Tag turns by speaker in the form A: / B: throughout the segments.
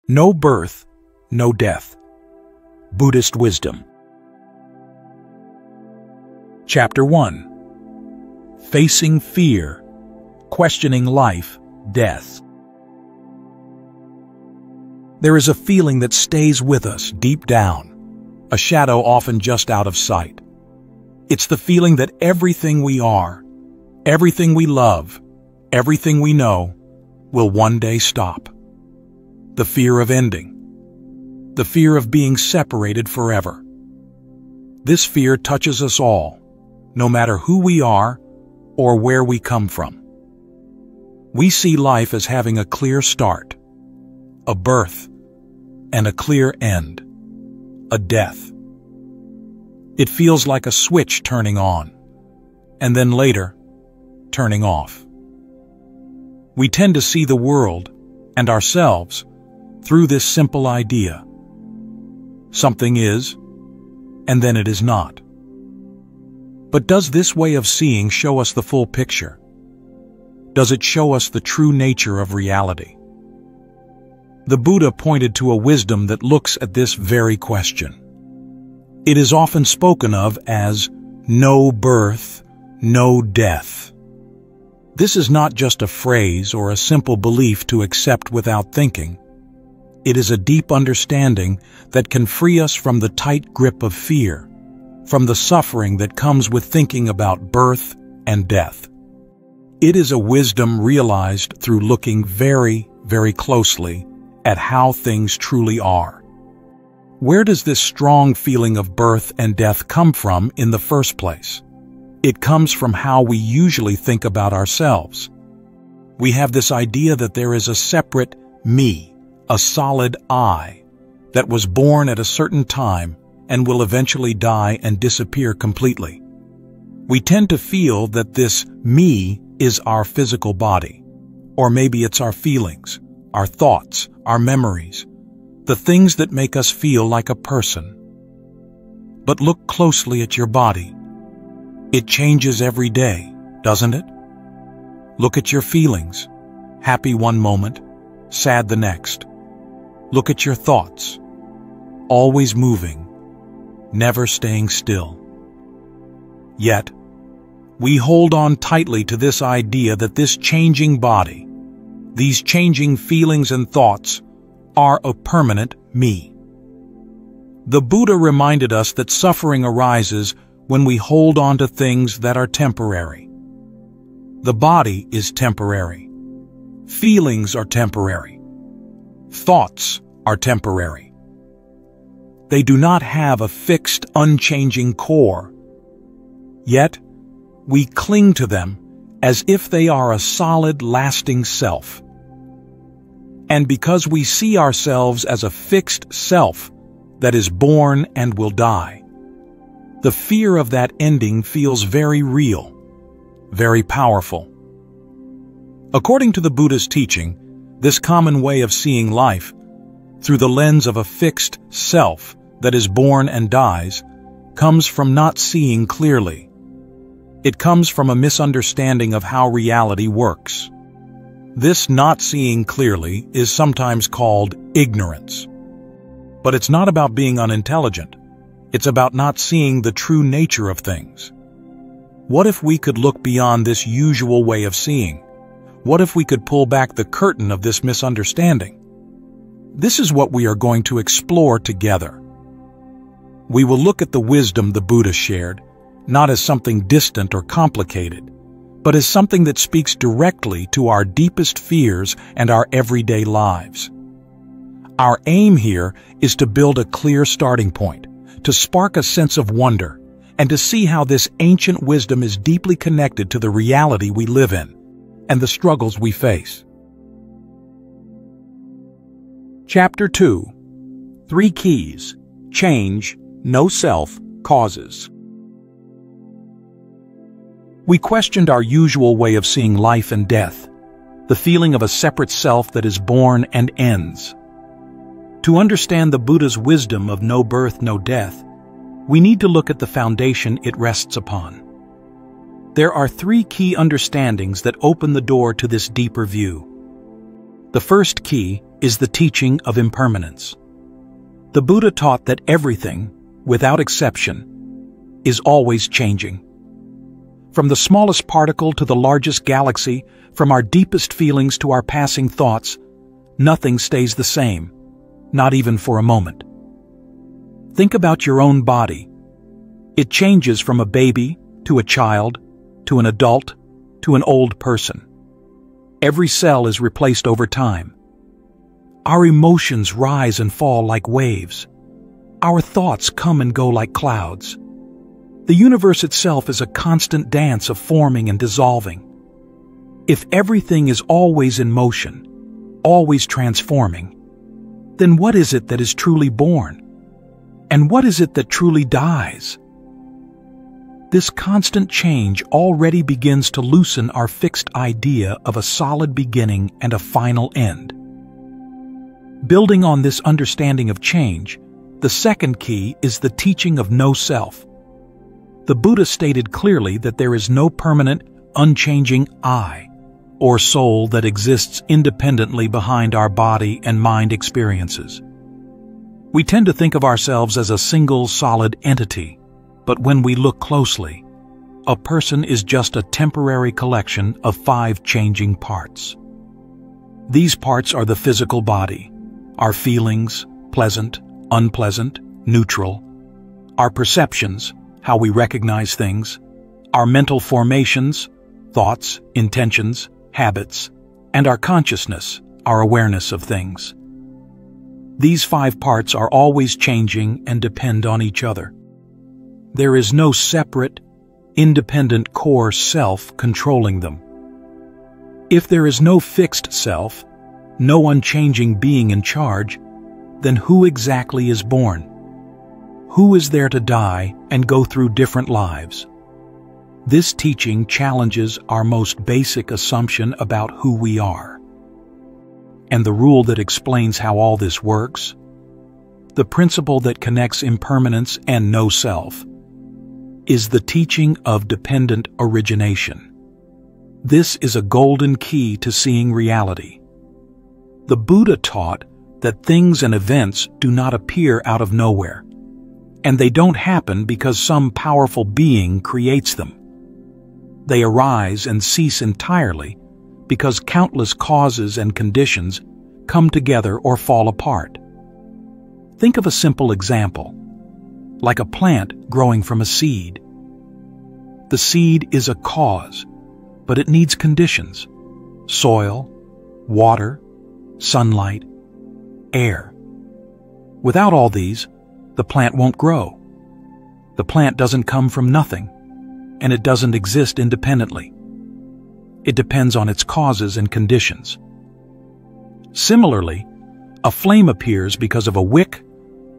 A: No birth, no death. Buddhist wisdom. Chapter 1. Facing fear, questioning life, death. There is a feeling that stays with us deep down, a shadow often just out of sight. It's the feeling that everything we are, everything we love, everything we know, will one day stop. The fear of ending. The fear of being separated forever. This fear touches us all, no matter who we are or where we come from. We see life as having a clear start, a birth, and a clear end, a death. It feels like a switch turning on, and then later, turning off. We tend to see the world and ourselves through this simple idea. Something is, and then it is not. But does this way of seeing show us the full picture? Does it show us the true nature of reality? The Buddha pointed to a wisdom that looks at this very question. It is often spoken of as no birth, no death. This is not just a phrase or a simple belief to accept without thinking. It is a deep understanding that can free us from the tight grip of fear, from the suffering that comes with thinking about birth and death. It is a wisdom realized through looking very, very closely at how things truly are. Where does this strong feeling of birth and death come from in the first place? It comes from how we usually think about ourselves. We have this idea that there is a separate me, a solid I, that was born at a certain time and will eventually die and disappear completely. We tend to feel that this me is our physical body, or maybe it's our feelings, our thoughts, our memories, the things that make us feel like a person. But look closely at your body. It changes every day, doesn't it? Look at your feelings, happy one moment, sad the next. Look at your thoughts, always moving, never staying still. Yet, we hold on tightly to this idea that this changing body, these changing feelings and thoughts, are a permanent me. The Buddha reminded us that suffering arises when we hold on to things that are temporary. The body is temporary. Feelings are temporary. Thoughts are temporary. They do not have a fixed, unchanging core. Yet, we cling to them as if they are a solid, lasting self. And because we see ourselves as a fixed self that is born and will die, the fear of that ending feels very real, very powerful. According to the Buddha's teaching, this common way of seeing life, through the lens of a fixed self that is born and dies, comes from not seeing clearly. It comes from a misunderstanding of how reality works. This not seeing clearly is sometimes called ignorance. But it's not about being unintelligent. It's about not seeing the true nature of things. What if we could look beyond this usual way of seeing? What if we could pull back the curtain of this misunderstanding? This is what we are going to explore together. We will look at the wisdom the Buddha shared, not as something distant or complicated, but as something that speaks directly to our deepest fears and our everyday lives. Our aim here is to build a clear starting point, to spark a sense of wonder, and to see how this ancient wisdom is deeply connected to the reality we live in and the struggles we face. Chapter 2. 3 Keys. Change, No Self, Causes. We questioned our usual way of seeing life and death, the feeling of a separate self that is born and ends. To understand the Buddha's wisdom of no birth, no death, we need to look at the foundation it rests upon. There are 3 key understandings that open the door to this deeper view. The first key is the teaching of impermanence. The Buddha taught that everything, without exception, is always changing. From the smallest particle to the largest galaxy, from our deepest feelings to our passing thoughts, nothing stays the same, not even for a moment. Think about your own body. It changes from a baby to a child, to an adult, to an old person. Every cell is replaced over time. Our emotions rise and fall like waves. Our thoughts come and go like clouds. The universe itself is a constant dance of forming and dissolving. If everything is always in motion, always transforming, then what is it that is truly born? And what is it that truly dies? This constant change already begins to loosen our fixed idea of a solid beginning and a final end. Building on this understanding of change, the second key is the teaching of no self. The Buddha stated clearly that there is no permanent, unchanging I, or soul that exists independently behind our body and mind experiences. We tend to think of ourselves as a single, solid entity, but when we look closely, a person is just a temporary collection of 5 changing parts. These parts are the physical body, our feelings, pleasant, unpleasant, neutral, our perceptions, how we recognize things, our mental formations, thoughts, intentions, habits, and our consciousness, our awareness of things. These 5 parts are always changing and depend on each other. There is no separate, independent core self controlling them. If there is no fixed self, no unchanging being in charge, then who exactly is born? Who is there to die and go through different lives? This teaching challenges our most basic assumption about who we are. And the rule that explains how all this works, the principle that connects impermanence and no self, is the teaching of dependent origination. This is a golden key to seeing reality. The Buddha taught that things and events do not appear out of nowhere, and they don't happen because some powerful being creates them. They arise and cease entirely because countless causes and conditions come together or fall apart. Think of a simple example, like a plant growing from a seed. The seed is a cause, but it needs conditions: soil, water, sunlight, air. Without all these, the plant won't grow. The plant doesn't come from nothing, and it doesn't exist independently. It depends on its causes and conditions. Similarly, a flame appears because of a wick,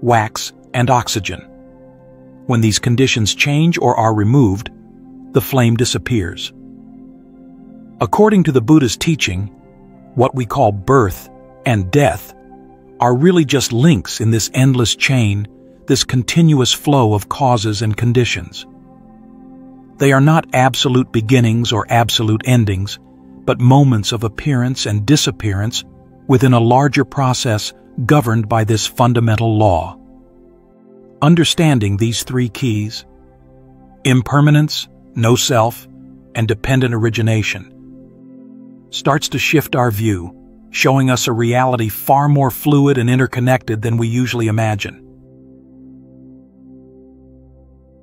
A: wax, and oxygen. When these conditions change or are removed, the flame disappears. According to the Buddha's teaching, what we call birth and death are really just links in this endless chain, this continuous flow of causes and conditions. They are not absolute beginnings or absolute endings, but moments of appearance and disappearance within a larger process governed by this fundamental law. Understanding these 3 keys, impermanence, no self, and dependent origination, starts to shift our view, showing us a reality far more fluid and interconnected than we usually imagine.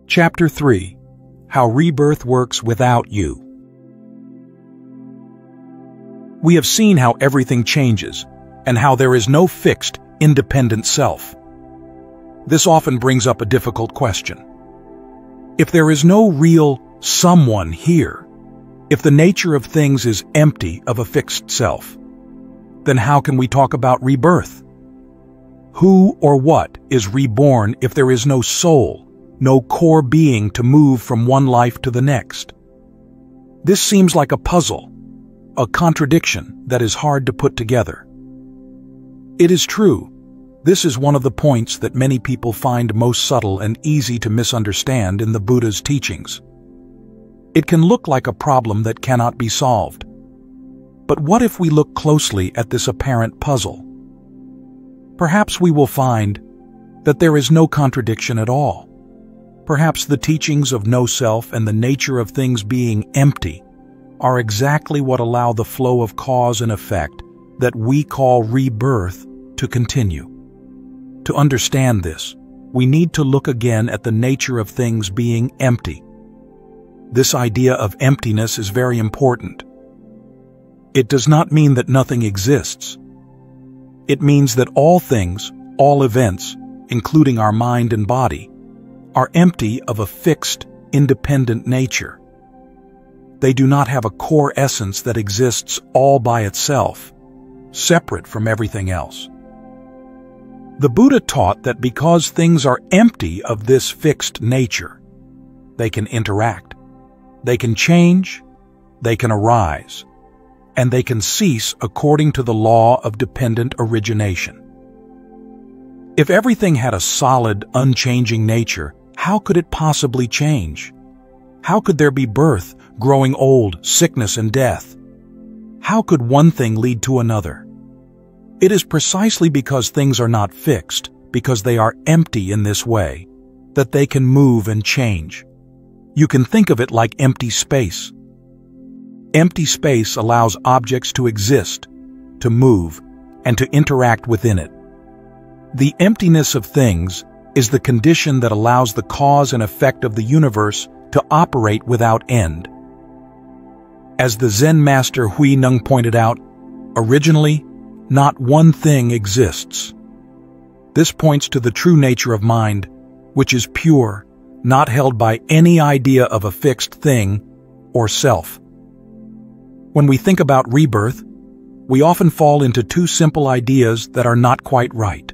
A: Chapter 3: How Rebirth Works Without You. We have seen how everything changes, and how there is no fixed, independent self. This often brings up a difficult question. If there is no real someone here, if the nature of things is empty of a fixed self, then how can we talk about rebirth? Who or what is reborn if there is no soul, no core being to move from one life to the next? This seems like a puzzle, a contradiction that is hard to put together. It is true, this is one of the points that many people find most subtle and easy to misunderstand in the Buddha's teachings. It can look like a problem that cannot be solved. But what if we look closely at this apparent puzzle? Perhaps we will find that there is no contradiction at all. Perhaps the teachings of no self and the nature of things being empty are exactly what allow the flow of cause and effect that we call rebirth to continue. To understand this, we need to look again at the nature of things being empty. This idea of emptiness is very important. It does not mean that nothing exists. It means that all things, all events, including our mind and body, are empty of a fixed, independent nature. They do not have a core essence that exists all by itself, separate from everything else. The Buddha taught that because things are empty of this fixed nature, they can interact, they can change, they can arise, and they can cease according to the law of dependent origination. If everything had a solid, unchanging nature, how could it possibly change? How could there be birth, growing old, sickness, and death? How could one thing lead to another? It is precisely because things are not fixed, because they are empty in this way, that they can move and change. You can think of it like empty space. Empty space allows objects to exist, to move, and to interact within it. The emptiness of things is the condition that allows the cause and effect of the universe to operate without end. As the Zen master Hui Neng pointed out, originally, not one thing exists. This points to the true nature of mind, which is pure, not held by any idea of a fixed thing or self. When we think about rebirth, we often fall into two simple ideas that are not quite right.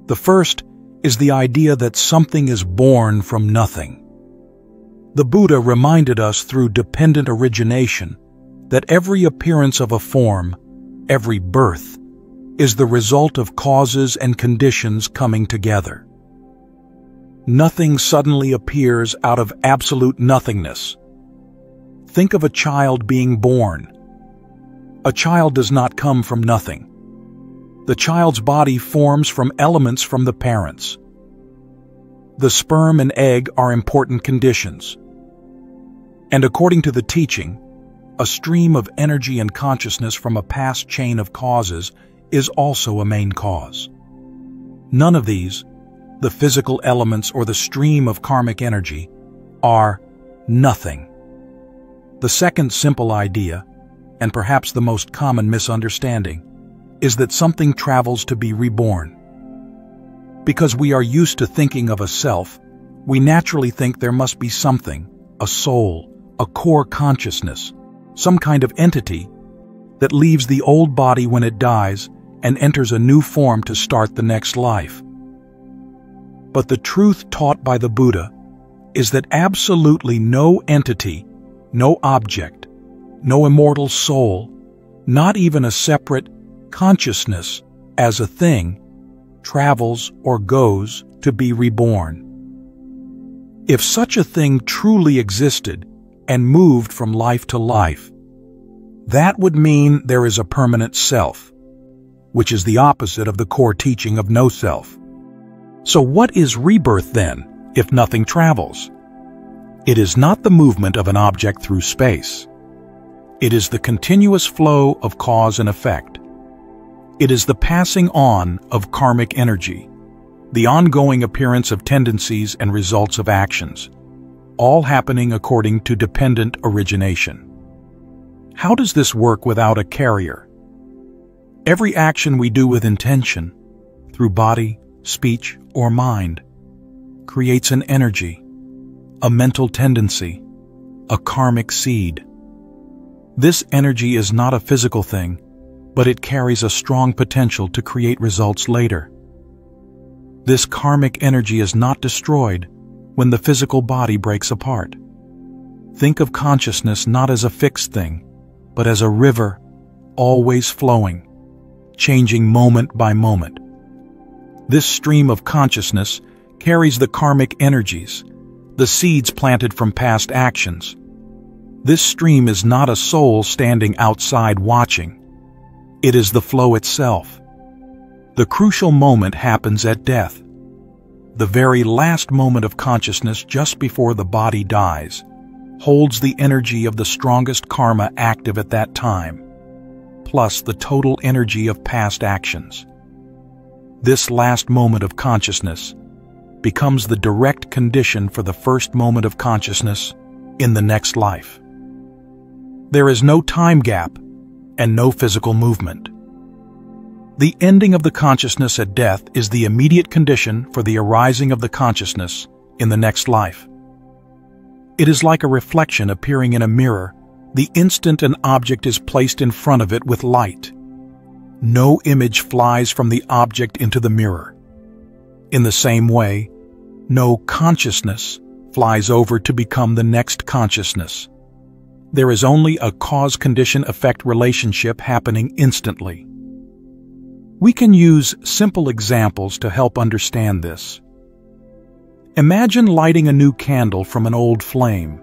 A: The first is the idea that something is born from nothing. The Buddha reminded us through dependent origination that every appearance of a form, every birth, is the result of causes and conditions coming together. Nothing suddenly appears out of absolute nothingness. Think of a child being born. A child does not come from nothing. The child's body forms from elements from the parents. The sperm and egg are important conditions. And according to the teaching, a stream of energy and consciousness from a past chain of causes is also a main cause. None of these, the physical elements or the stream of karmic energy, are nothing. The second simple idea, and perhaps the most common misunderstanding, is that something travels to be reborn. Because we are used to thinking of a self, we naturally think there must be something, a soul, a core consciousness, some kind of entity that leaves the old body when it dies and enters a new form to start the next life. But the truth taught by the Buddha is that absolutely no entity, no object, no immortal soul, not even a separate consciousness as a thing, travels or goes to be reborn. If such a thing truly existed and moved from life to life, that would mean there is a permanent self, which is the opposite of the core teaching of no self. So what is rebirth then, if nothing travels? It is not the movement of an object through space. It is the continuous flow of cause and effect. It is the passing on of karmic energy, the ongoing appearance of tendencies and results of actions, all happening according to dependent origination. How does this work without a carrier? Every action we do with intention, through body, speech, or mind, creates an energy, a mental tendency, a karmic seed. This energy is not a physical thing, but it carries a strong potential to create results later. This karmic energy is not destroyed when the physical body breaks apart. Think of consciousness not as a fixed thing, but as a river, always flowing, changing moment by moment. This stream of consciousness carries the karmic energies, the seeds planted from past actions. This stream is not a soul standing outside watching. It is the flow itself. The crucial moment happens at death. The very last moment of consciousness just before the body dies holds the energy of the strongest karma active at that time, plus the total energy of past actions. This last moment of consciousness becomes the direct condition for the first moment of consciousness in the next life. There is no time gap and no physical movement. The ending of the consciousness at death is the immediate condition for the arising of the consciousness in the next life. It is like a reflection appearing in a mirror the instant an object is placed in front of it with light. No image flies from the object into the mirror. In the same way, no consciousness flies over to become the next consciousness. There is only a cause-condition-effect relationship happening instantly. We can use simple examples to help understand this. Imagine lighting a new candle from an old flame.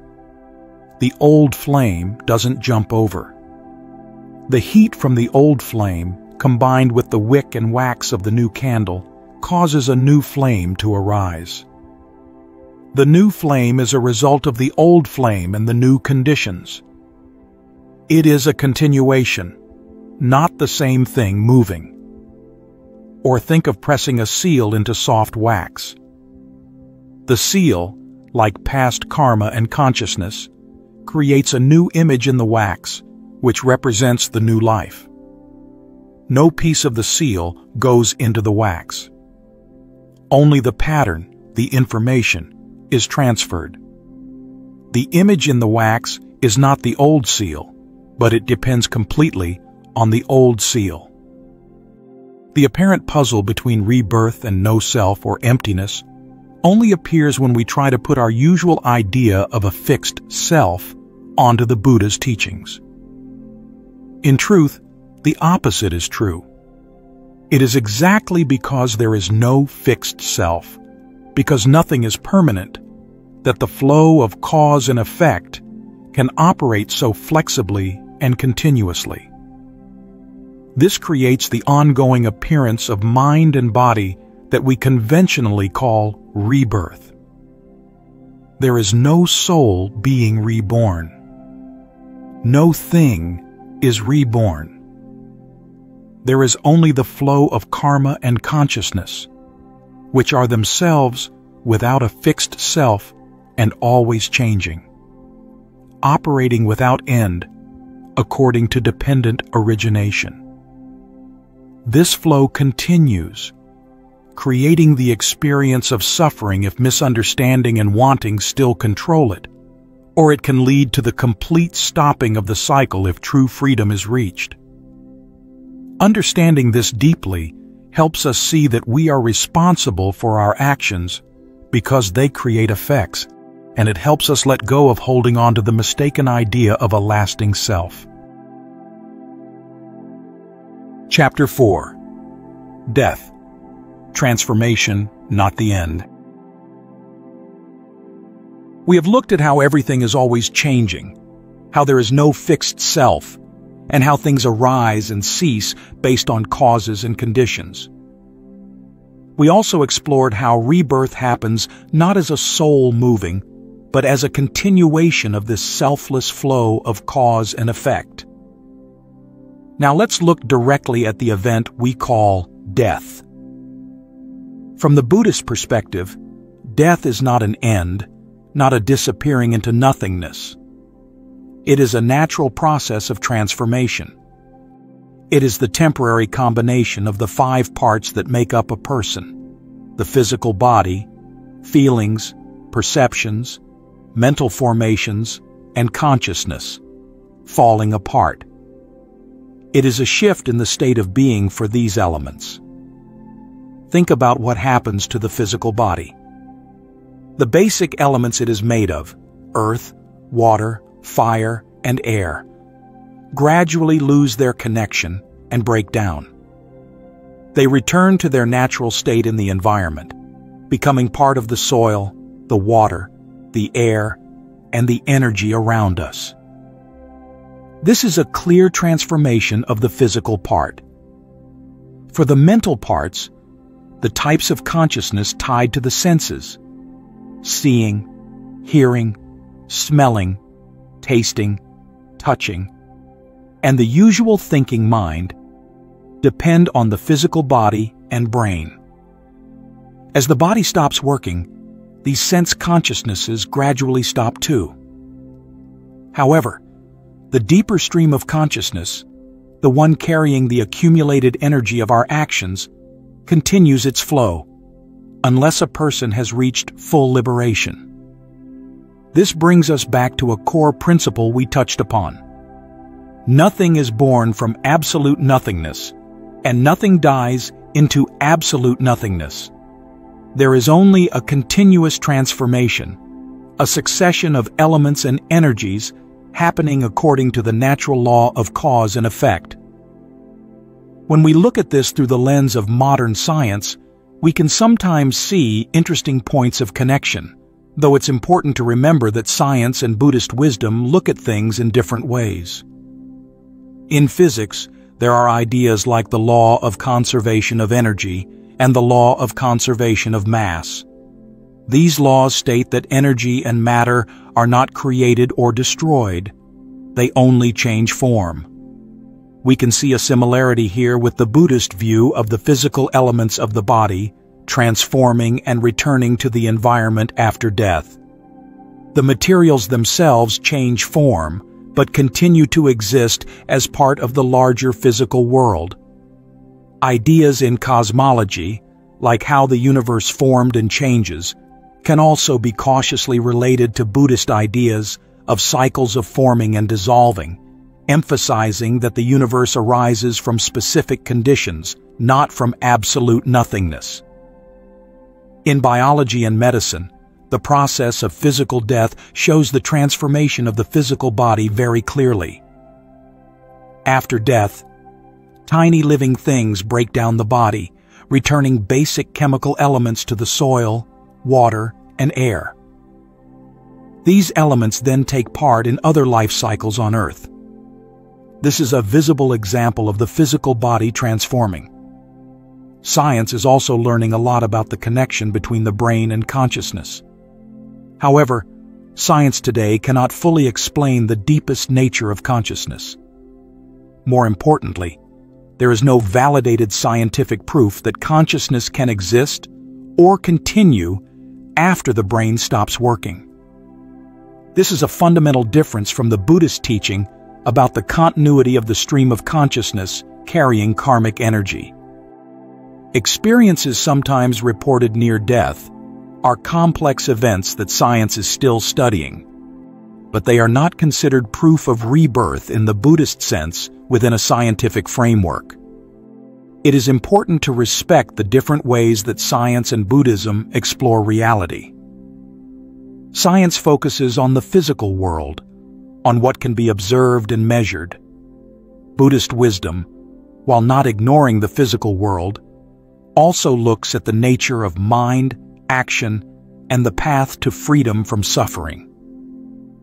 A: The old flame doesn't jump over. The heat from the old flame, combined with the wick and wax of the new candle, causes a new flame to arise. The new flame is a result of the old flame and the new conditions. It is a continuation, not the same thing moving. Or think of pressing a seal into soft wax. The seal, like past karma and consciousness, creates a new image in the wax, which represents the new life. No piece of the seal goes into the wax. Only the pattern, the information, is transferred. The image in the wax is not the old seal, but it depends completely on the old seal. The apparent puzzle between rebirth and no self or emptiness only appears when we try to put our usual idea of a fixed self onto the Buddha's teachings. In truth, the opposite is true. It is exactly because there is no fixed self, because nothing is permanent, that the flow of cause and effect can operate so flexibly and continuously. This creates the ongoing appearance of mind and body that we conventionally call rebirth. There is no soul being reborn. No thing is reborn. There is only the flow of karma and consciousness, which are themselves without a fixed self and always changing, operating without end according to dependent origination. This flow continues, creating the experience of suffering if misunderstanding and wanting still control it, or it can lead to the complete stopping of the cycle if true freedom is reached. Understanding this deeply helps us see that we are responsible for our actions because they create effects, and it helps us let go of holding on to the mistaken idea of a lasting self. Chapter 4. Death. Transformation, not the end. We have looked at how everything is always changing, how there is no fixed self, and how things arise and cease based on causes and conditions. We also explored how rebirth happens not as a soul moving, but as a continuation of this selfless flow of cause and effect. Now let's look directly at the event we call death. From the Buddhist perspective, death is not an end, not a disappearing into nothingness. It is a natural process of transformation. It is the temporary combination of the 5 parts that make up a person: the physical body, feelings, perceptions, mental formations, and consciousness, falling apart. It is a shift in the state of being for these elements. Think about what happens to the physical body. The basic elements it is made of, earth, water, fire, and air, gradually lose their connection and break down. They return to their natural state in the environment, becoming part of the soil, the water, the air, and the energy around us. This is a clear transformation of the physical part. For the mental parts, the types of consciousness tied to the senses, seeing, hearing, smelling, tasting, touching, and the usual thinking mind, depend on the physical body and brain. As the body stops working, these sense consciousnesses gradually stop too. However, the deeper stream of consciousness, the one carrying the accumulated energy of our actions, continues its flow, unless a person has reached full liberation. This brings us back to a core principle we touched upon. Nothing is born from absolute nothingness, and nothing dies into absolute nothingness. There is only a continuous transformation, a succession of elements and energies happening according to the natural law of cause and effect. When we look at this through the lens of modern science, we can sometimes see interesting points of connection, though it's important to remember that science and Buddhist wisdom look at things in different ways. In physics, there are ideas like the law of conservation of energy and the law of conservation of mass. These laws state that energy and matter are not created or destroyed. They only change form. We can see a similarity here with the Buddhist view of the physical elements of the body transforming and returning to the environment after death. The materials themselves change form, but continue to exist as part of the larger physical world. Ideas in cosmology, like how the universe formed and changes, can also be cautiously related to Buddhist ideas of cycles of forming and dissolving, emphasizing that the universe arises from specific conditions, not from absolute nothingness. In biology and medicine, the process of physical death shows the transformation of the physical body very clearly. After death, tiny living things break down the body, returning basic chemical elements to the soil, water, and air. These elements then take part in other life cycles on Earth. This is a visible example of the physical body transforming. Science is also learning a lot about the connection between the brain and consciousness. However, science today cannot fully explain the deepest nature of consciousness. More importantly, there is no validated scientific proof that consciousness can exist or continue after the brain stops working. This is a fundamental difference from the Buddhist teaching about the continuity of the stream of consciousness carrying karmic energy. Experiences sometimes reported near death are complex events that science is still studying, but they are not considered proof of rebirth in the Buddhist sense within a scientific framework. It is important to respect the different ways that science and Buddhism explore reality. Science focuses on the physical world, on what can be observed and measured. Buddhist wisdom, while not ignoring the physical world, also looks at the nature of mind, action, and the path to freedom from suffering.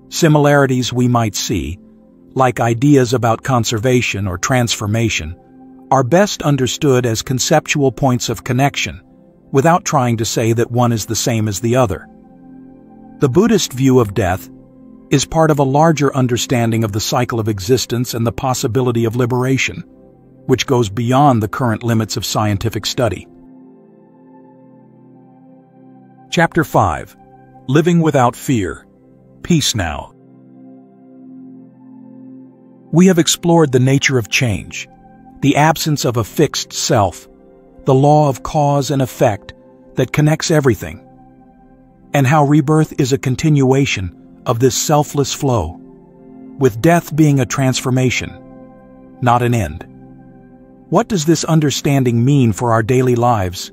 A: Similarities we might see, like ideas about conservation or transformation, are best understood as conceptual points of connection, without trying to say that one is the same as the other. The Buddhist view of death is part of a larger understanding of the cycle of existence and the possibility of liberation, which goes beyond the current limits of scientific study. Chapter 5. Living Without Fear. Peace Now. We have explored the nature of change, the absence of a fixed self, the law of cause and effect that connects everything, and how rebirth is a continuation of this selfless flow, with death being a transformation, not an end. What does this understanding mean for our daily lives,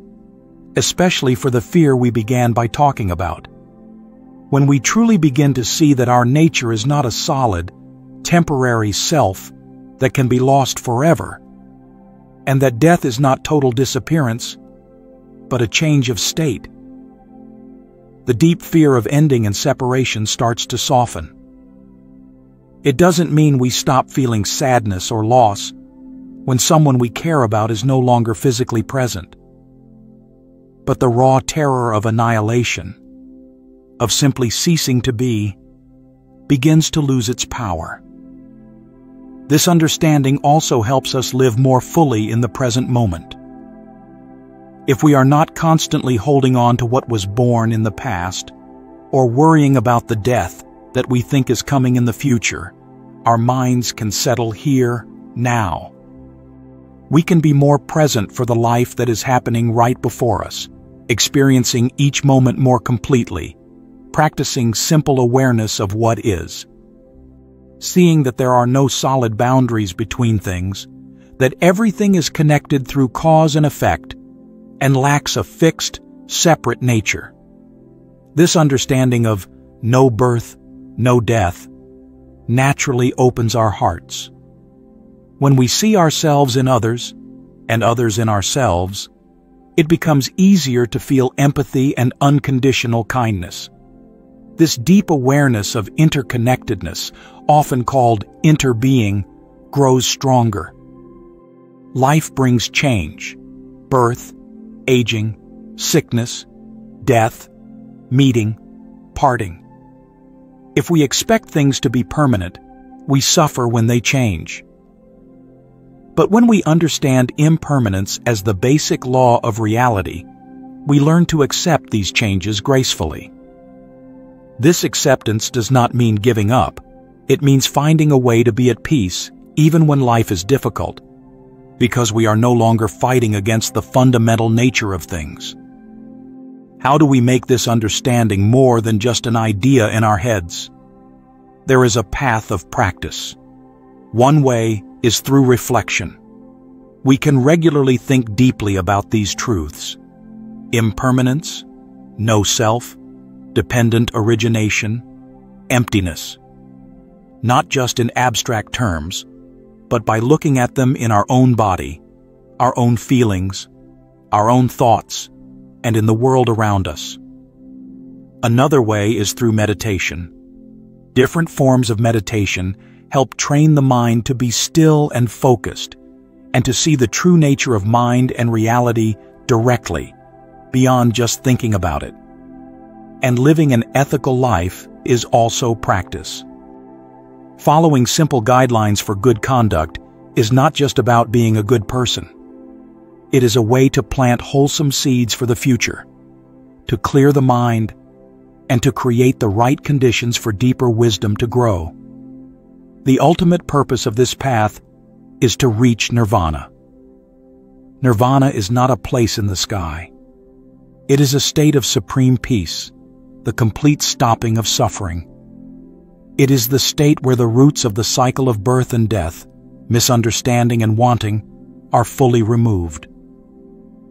A: especially for the fear we began by talking about? When we truly begin to see that our nature is not a solid, temporary self that can be lost forever, and that death is not total disappearance, but a change of state, the deep fear of ending and separation starts to soften. It doesn't mean we stop feeling sadness or loss, when someone we care about is no longer physically present. But the raw terror of annihilation, of simply ceasing to be, begins to lose its power. This understanding also helps us live more fully in the present moment. If we are not constantly holding on to what was born in the past, or worrying about the death that we think is coming in the future, our minds can settle here, now. We can be more present for the life that is happening right before us, experiencing each moment more completely, practicing simple awareness of what is. Seeing that there are no solid boundaries between things, that everything is connected through cause and effect, and lacks a fixed, separate nature. This understanding of no birth, no death, naturally opens our hearts. When we see ourselves in others, and others in ourselves, it becomes easier to feel empathy and unconditional kindness. This deep awareness of interconnectedness, often called interbeing, grows stronger. Life brings change: birth, aging, sickness, death, meeting, parting. If we expect things to be permanent, we suffer when they change. But when we understand impermanence as the basic law of reality, we learn to accept these changes gracefully. This acceptance does not mean giving up. It means finding a way to be at peace, even when life is difficult, because we are no longer fighting against the fundamental nature of things. How do we make this understanding more than just an idea in our heads? There is a path of practice. One way is through reflection. We can regularly think deeply about these truths: impermanence, no self, dependent origination, emptiness. Not just in abstract terms, but by looking at them in our own body, our own feelings, our own thoughts, and in the world around us. Another way is through meditation. Different forms of meditation help train the mind to be still and focused, and to see the true nature of mind and reality directly, beyond just thinking about it. And living an ethical life is also practice. Following simple guidelines for good conduct is not just about being a good person. It is a way to plant wholesome seeds for the future, to clear the mind, and to create the right conditions for deeper wisdom to grow. The ultimate purpose of this path is to reach nirvana. Nirvana is not a place in the sky. It is a state of supreme peace, the complete stopping of suffering. It is the state where the roots of the cycle of birth and death, misunderstanding and wanting, are fully removed.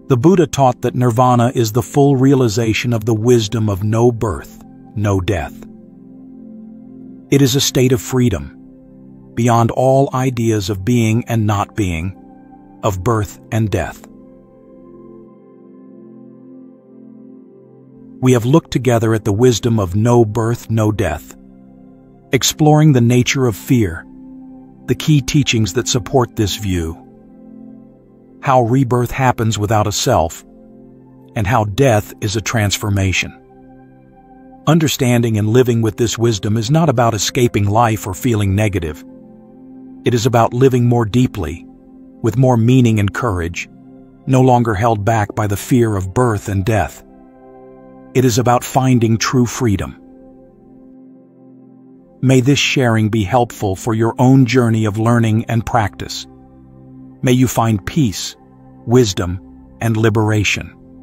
A: The Buddha taught that nirvana is the full realization of the wisdom of no birth, no death. It is a state of freedom, beyond all ideas of being and not being, of birth and death. We have looked together at the wisdom of no birth, no death, exploring the nature of fear, the key teachings that support this view, how rebirth happens without a self, and how death is a transformation. Understanding and living with this wisdom is not about escaping life or feeling negative. It is about living more deeply, with more meaning and courage, no longer held back by the fear of birth and death. It is about finding true freedom. May this sharing be helpful for your own journey of learning and practice. May you find peace, wisdom, and liberation.